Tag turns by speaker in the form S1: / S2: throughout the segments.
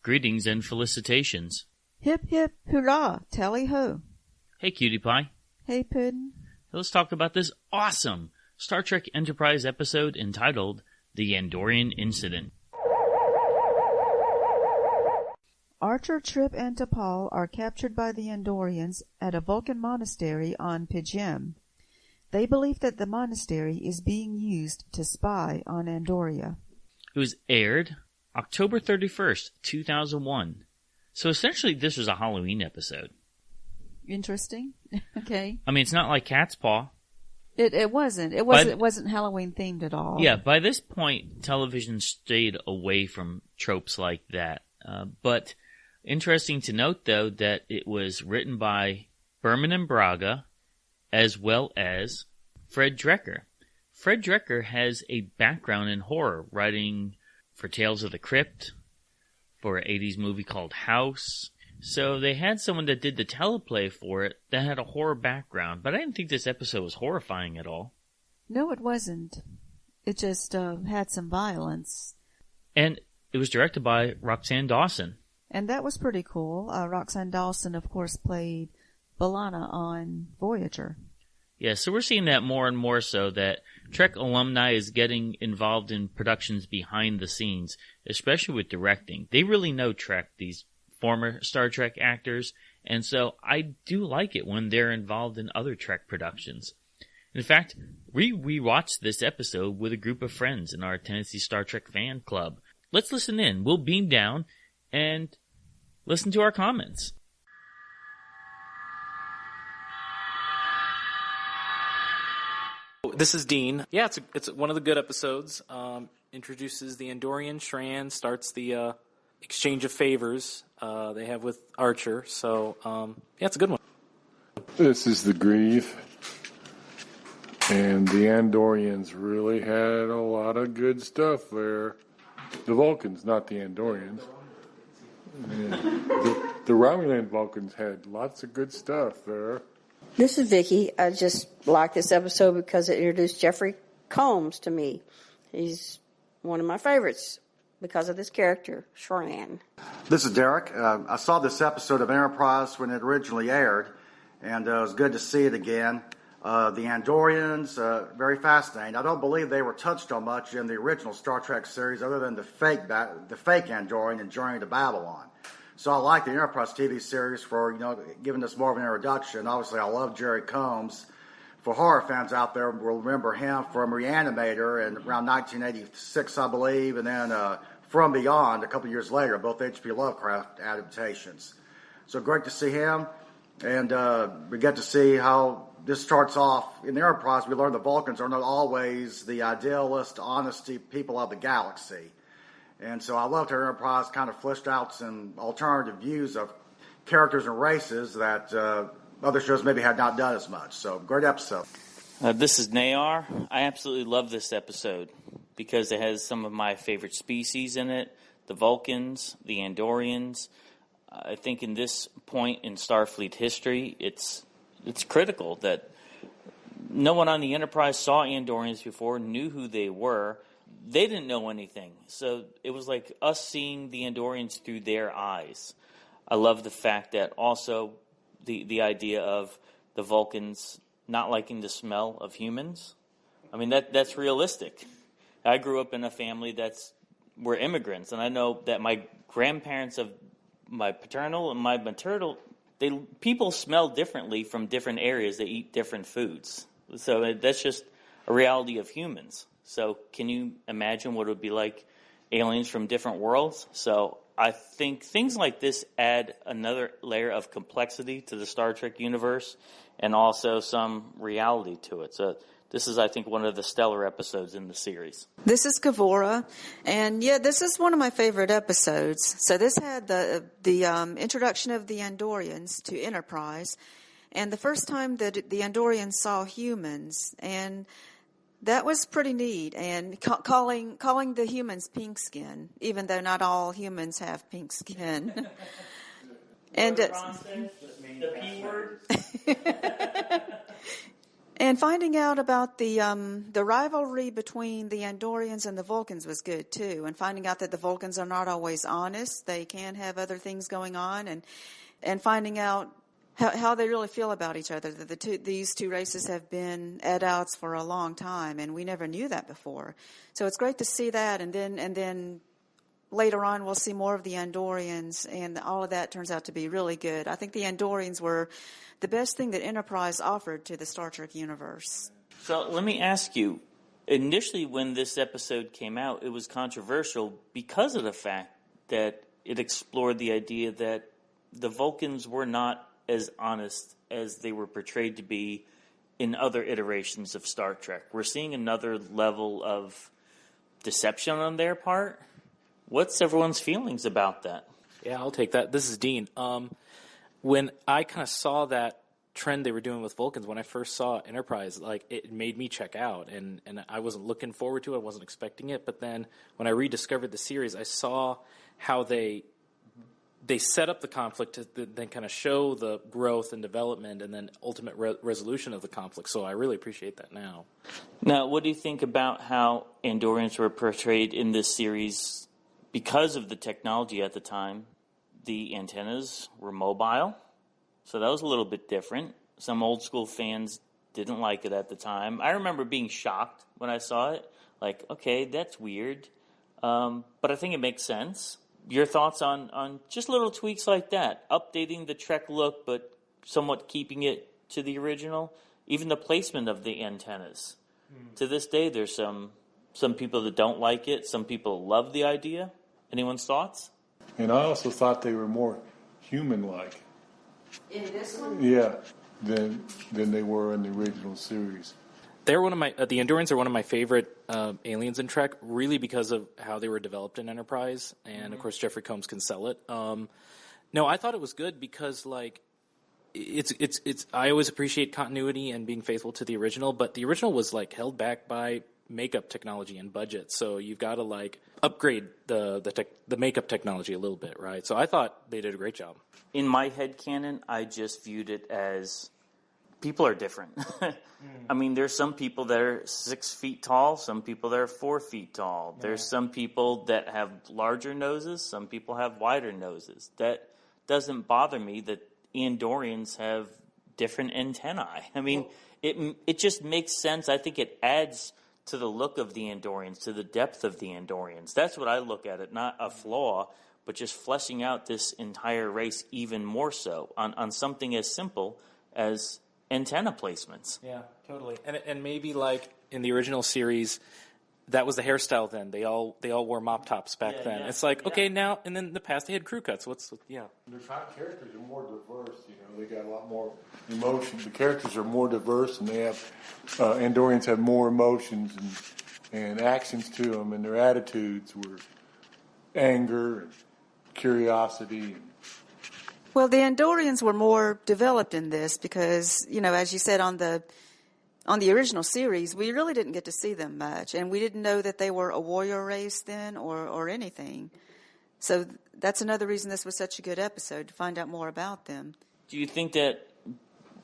S1: Greetings and felicitations.
S2: Hip, hip, hurrah, tally-ho.
S1: Hey, Cutie Pie.
S2: Hey, Puddin'.
S1: Let's talk about this awesome Star Trek Enterprise episode entitled The Andorian Incident.
S2: Archer, Trip, and T'Pol are captured by the Andorians at a Vulcan monastery on P'Jem. They believe that the monastery is being used to spy on Andoria.
S1: It was aired October 31st, 2001. So essentially this was a Halloween episode.
S2: Interesting. Okay.
S1: I mean, it's not like Cat's Paw.
S2: It wasn't. It wasn't Halloween themed at all.
S1: Yeah, by this point, television stayed away from tropes like that. But interesting to note, though, that it was written by Berman and Braga, as well as Fred Drecker. Fred Drecker has a background in horror, writing for Tales of the Crypt, for an 80s movie called House. So they had someone that did the teleplay for it that had a horror background, but I didn't think this episode was horrifying at all.
S2: No, it wasn't. It just had some violence.
S1: And it was directed by Roxanne Dawson.
S2: And that was pretty cool. Roxanne Dawson, of course, played B'Elanna on Voyager.
S1: Yeah, so we're seeing that more and more so, that Trek alumni is getting involved in productions behind the scenes, especially with directing. They really know Trek, these former Star Trek actors, and so I do like it when they're involved in other Trek productions. In fact, we rewatched this episode with a group of friends in our Tennessee Star Trek fan club. Let's listen in. We'll beam down and listen to our comments.
S3: This is Dean. Yeah, it's one of the good episodes. Introduces the Andorian Shran, starts the exchange of favors they have with Archer. So, yeah, it's a good one.
S4: This is the Grieve. And the Andorians really had a lot of good stuff there. The Vulcans, not the Andorians. The Romulan Vulcans had lots of good stuff there.
S5: This is Vicky. I just like this episode because it introduced Jeffrey Combs to me. He's one of my favorites because of this character, Shran.
S6: This is Derek. I saw this episode of Enterprise when it originally aired, and it was good to see it again. The Andorians, very fascinating. I don't believe they were touched on much in the original Star Trek series other than the fake Andorian in Journey to Babylon. So I like the Enterprise TV series for, giving us more of an introduction. Obviously, I love Jerry Combs. For horror fans out there, will remember him from Reanimator in around 1986, I believe, and then From Beyond a couple years later, both H.P. Lovecraft adaptations. So great to see him, and we get to see how this starts off. In the Enterprise, we learn the Vulcans are not always the idealist, honesty people of the galaxy. And so I loved how Enterprise kind of fleshed out some alternative views of characters and races that other shows maybe had not done as much. So, great episode.
S1: This is Nayar. I absolutely love this episode because it has some of my favorite species in it. The Vulcans, the Andorians. I think in this point in Starfleet history, it's critical that no one on the Enterprise saw Andorians before, knew who they were. They didn't know anything. So it was like us seeing the Andorians through their eyes. I love the fact that also the idea of the Vulcans not liking the smell of humans. I mean, that's realistic. I grew up in a family we're immigrants, and I know that my grandparents of my paternal and my maternal, people smell differently from different areas. They eat different foods. So that's just a reality of humans. So can you imagine what it would be like aliens from different worlds? So I think things like this add another layer of complexity to the Star Trek universe and also some reality to it. So this is, I think, one of the stellar episodes in the series.
S7: This is Kavora, and yeah, this is one of my favorite episodes. So this had the introduction of the Andorians to Enterprise, and the first time that the Andorians saw humans, and that was pretty neat, and calling the humans pink skin, even though not all humans have pink skin. And
S1: the P word.
S7: And finding out about the rivalry between the Andorians and the Vulcans was good too. And finding out that the Vulcans are not always honest; they can have other things going on, and finding out how they really feel about each other. That these two races have been at odds for a long time, and we never knew that before. So it's great to see that, and then later on we'll see more of the Andorians, and all of that turns out to be really good. I think the Andorians were the best thing that Enterprise offered to the Star Trek universe.
S1: So let me ask you, initially when this episode came out, it was controversial because of the fact that it explored the idea that the Vulcans were not as honest as they were portrayed to be in other iterations of Star Trek. We're seeing another level of deception on their part. What's everyone's feelings about that?
S3: Yeah, I'll take that. This is Dean. When I kind of saw that trend they were doing with Vulcans, when I first saw Enterprise, like, it made me check out, and I wasn't looking forward to it. I wasn't expecting it. But then when I rediscovered the series, I saw how they set up the conflict to then kind of show the growth and development and then ultimate resolution of the conflict. So I really appreciate that now.
S1: Now, what do you think about how Andorians were portrayed in this series? Because of the technology at the time, the antennas were mobile, so that was a little bit different. Some old school fans didn't like it at the time. I remember being shocked when I saw it. Like, okay, that's weird. But I think it makes sense. Your thoughts on just little tweaks like that, updating the Trek look, but somewhat keeping it to the original? Even the placement of the antennas. To this day, there's some people that don't like it. Some people love the idea. Anyone's thoughts?
S4: And I also thought they were more human-like.
S7: In this one?
S4: Yeah, than they were in the original series.
S3: They're one of my the Andorians are one of my favorite aliens in Trek, really because of how they were developed in Enterprise, and of course Jeffrey Combs can sell it. No, I thought it was good because, like, it's I always appreciate continuity and being faithful to the original, but the original was, like, held back by makeup technology and budget, so you've got to, like, upgrade the makeup technology a little bit, right? So I thought they did a great job.
S1: In my headcanon, I just viewed it as people are different. I mean, there's some people that are 6 feet tall, some people that are 4 feet tall. There's some people that have larger noses, some people have wider noses. That doesn't bother me that Andorians have different antennae. I mean, it just makes sense. I think it adds to the look of the Andorians, to the depth of the Andorians. That's what I look at it, not a flaw, but just fleshing out this entire race even more so on something as simple as antenna placements.
S3: Yeah, totally. And maybe, like, in the original series, that was the hairstyle then. They all wore mop tops back then.
S1: Yeah.
S3: It's like, okay, now, and then in the past they had crew cuts.
S4: Their characters are more diverse, they got a lot more emotion. The characters are more diverse, and they have, Andorians have more emotions and actions to them, and their attitudes were anger and curiosity.
S7: Well, the Andorians were more developed in this because, as you said, on the original series, we really didn't get to see them much, and we didn't know that they were a warrior race then or anything. So that's another reason this was such a good episode, to find out more about them.
S1: Do you think that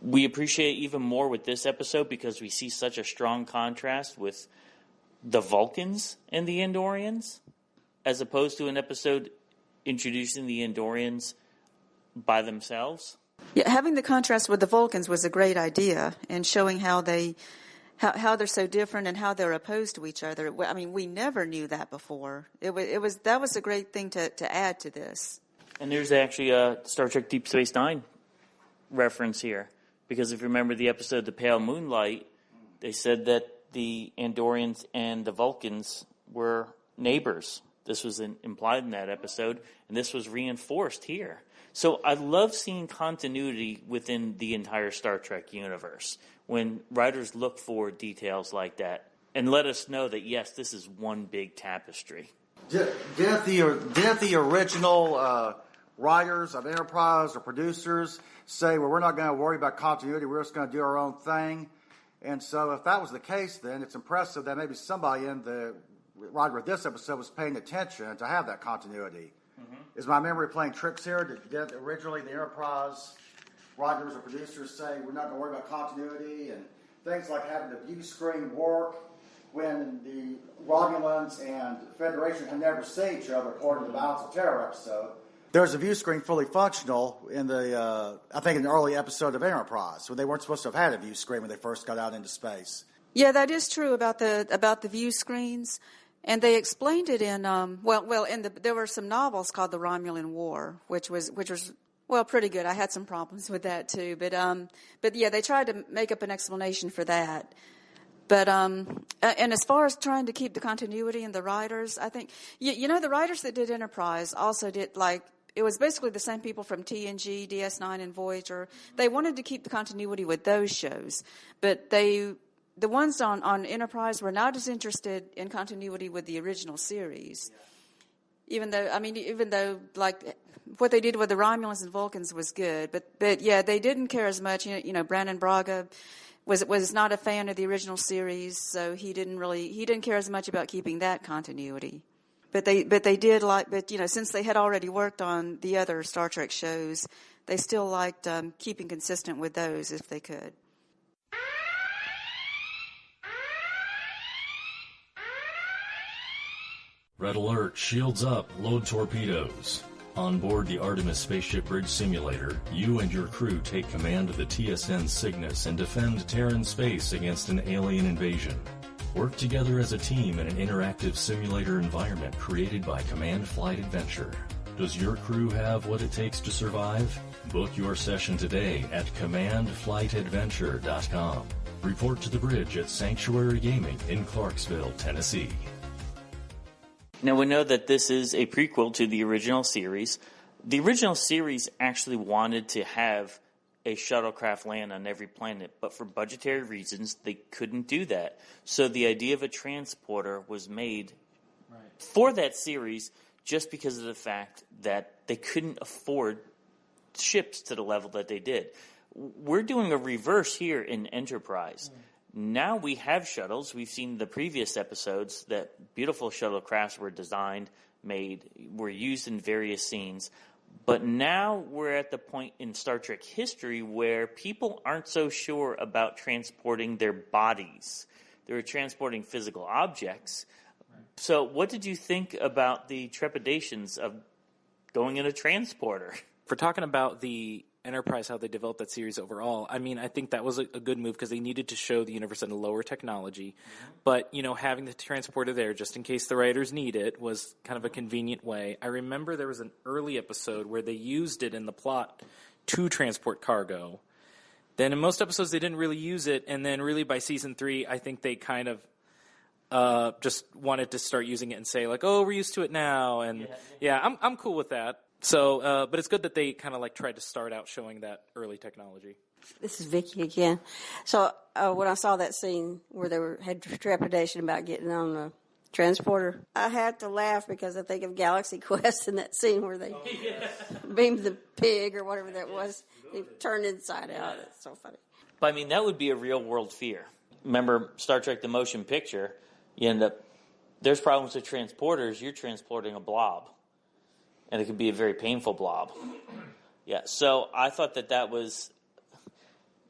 S1: we appreciate even more with this episode because we see such a strong contrast with the Vulcans and the Andorians, as opposed to an episode introducing the Andorians by themselves?
S7: Yeah, having the contrast with the Vulcans was a great idea, and showing how they're so different and how they're opposed to each other. I mean, we never knew that before. That was a great thing to add to this.
S1: And there's actually a Star Trek Deep Space Nine reference here, because if you remember the episode The Pale Moonlight, they said that the Andorians and the Vulcans were neighbors. This was implied in that episode, and this was reinforced here. So I love seeing continuity within the entire Star Trek universe when writers look for details like that and let us know that, yes, this is one big tapestry.
S6: Did the original writers of Enterprise or producers say, well, we're not going to worry about continuity, we're just going to do our own thing? And so if that was the case, then it's impressive that maybe somebody in the writer of this episode was paying attention to have that continuity. Is my memory playing tricks here? Did originally the Enterprise writers or producers say we're not going to worry about continuity, and things like having the view screen work when the Romulans and Federation had never seen each other according to the Balance of Terror episode. There's a view screen fully functional in the, I think, in the early episode of Enterprise, when they weren't supposed to have had a view screen when they first got out into space.
S7: Yeah, that is true about the view screens, and they explained it in there were some novels called The Romulan War, which was pretty good. I had some problems with that too, but yeah, they tried to make up an explanation for that. But and as far as trying to keep the continuity in the writers, I think the writers that did Enterprise also did it was basically the same people from TNG, DS9, and Voyager. They wanted to keep the continuity with those shows, but the ones on Enterprise were not as interested in continuity with the original series. Even though what they did with the Romulans and Vulcans was good, but yeah, they didn't care as much. Brandon Braga was not a fan of the original series, so he didn't care as much about keeping that continuity. But they did since they had already worked on the other Star Trek shows, they still liked keeping consistent with those if they could.
S8: Red alert, shields up, load torpedoes. On board the Artemis Spaceship Bridge Simulator, you and your crew take command of the TSN Cygnus and defend Terran space against an alien invasion. Work together as a team in an interactive simulator environment created by Command Flight Adventure. Does your crew have what it takes to survive? Book your session today at commandflightadventure.com. Report to the bridge at Sanctuary Gaming in Clarksville, Tennessee.
S1: Now, we know that this is a prequel to the original series. The original series actually wanted to have a shuttlecraft land on every planet, but for budgetary reasons, they couldn't do that. So the idea of a transporter was made for that series just because of the fact that they couldn't afford ships to the level that they did. We're doing a reverse here in Enterprise. Now we have shuttles. We've seen the previous episodes that beautiful shuttlecrafts were designed, made, were used in various scenes. But now we're at the point in Star Trek history where people aren't so sure about transporting their bodies. They're transporting physical objects. Right. So what did you think about the trepidations of going in a transporter?
S3: For talking about the Enterprise, how they developed that series overall, I mean, I think that was a good move because they needed to show the universe in a lower technology. Mm-hmm. But, having the transporter there just in case the writers need it was kind of a convenient way. I remember there was an early episode where they used it in the plot to transport cargo. Then in most episodes they didn't really use it, and then really by season 3 I think they kind of just wanted to start using it and say we're used to it now, and I'm cool with that. So, but it's good that they kind of tried to start out showing that early technology.
S5: This is Vicki again. So when I saw that scene where they had trepidation about getting on the transporter, I had to laugh because I think of Galaxy Quest in that scene where they beamed the pig or whatever that was. They turned inside out. It's so funny.
S1: But I mean, that would be a real world fear. Remember Star Trek: The Motion Picture? You end up, there's problems with transporters. You're transporting a blob. And it could be a very painful blob. Yeah, so I thought that was,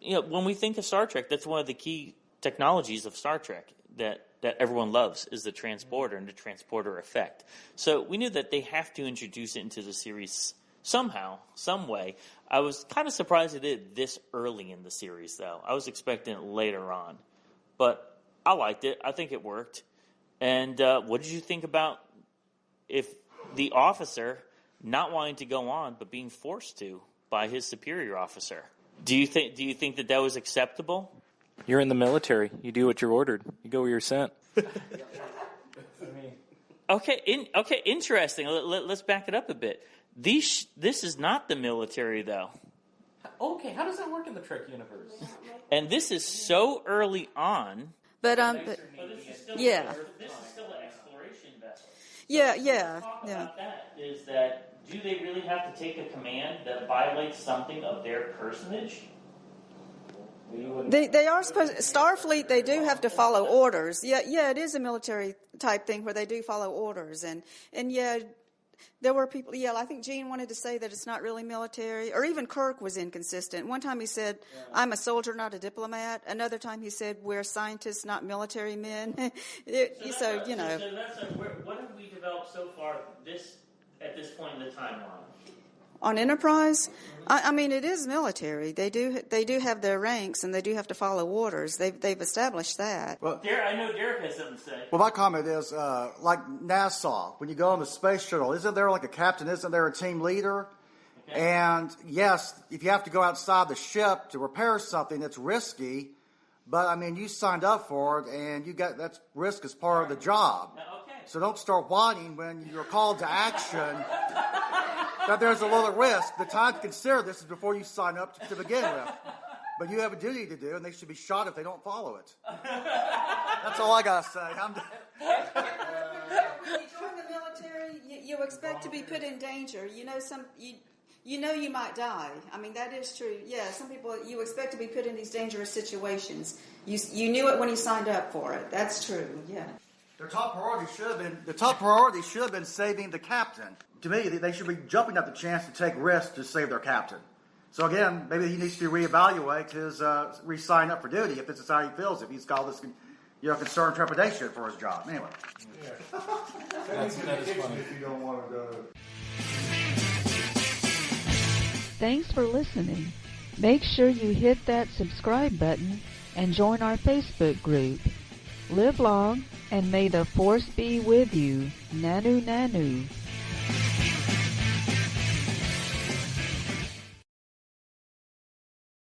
S1: when we think of Star Trek, that's one of the key technologies of Star Trek that everyone loves is the transporter and the transporter effect. So we knew that they have to introduce it into the series somehow, some way. I was kind of surprised they did it this early in the series, though. I was expecting it later on. But I liked it. I think it worked. And what did you think about if the officer not wanting to go on, but being forced to by his superior officer? Do you think that was acceptable?
S3: You're in the military. You do what you're ordered. You go where you're sent.
S1: Okay, interesting. Let's back it up a bit. This is not the military, though.
S3: Okay, how does that work in the Trek universe?
S1: And this is so early on.
S7: But
S1: this is still an exploration vessel.
S7: Yeah.
S1: Talk about that is that, do they really have to take a command that violates something of their personage?
S7: They are supposed, Starfleet, they do have to follow orders. Yeah, it is a military type thing where they do follow orders. And there were people, I think Gene wanted to say that it's not really military, or even Kirk was inconsistent. One time he said, I'm a soldier, not a diplomat. Another time he said, we're scientists, not military men.
S1: What have we developed so far at this point in the timeline?
S7: On Enterprise, I mean, it is military. They do have their ranks, and they do have to follow orders. They've established that.
S6: Well,
S1: I know Derek has something to say.
S6: Well, my comment is, like NASA, when you go on the space shuttle, isn't there like a captain? Isn't there a team leader? Okay. And yes, if you have to go outside the ship to repair something, it's risky. But I mean, you signed up for it, and that risk is part of the job.
S1: Okay.
S6: So don't start whining when you're called to action. That there's a little risk. The time to consider this is before you sign up to begin with. But you have a duty to do, and they should be shot if they don't follow it. That's all I gotta say.
S7: When you join the military, you expect to be put in danger. You know you might die. I mean, that is true. Yeah, some people, you expect to be put in these dangerous situations. You knew it when you signed up for it. That's true. Yeah.
S6: The top priority should have been saving the captain. To me, they should be jumping at the chance to take risks to save their captain. So again, maybe he needs to reevaluate his re-sign up for duty if this is how he feels. If he's got this, concern, trepidation for his job. Anyway.
S4: Yeah. That is funny. If you don't want to go.
S2: Thanks for listening. Make sure you hit that subscribe button and join our Facebook group. Live long, and may the Force be with you. Nanu Nanu.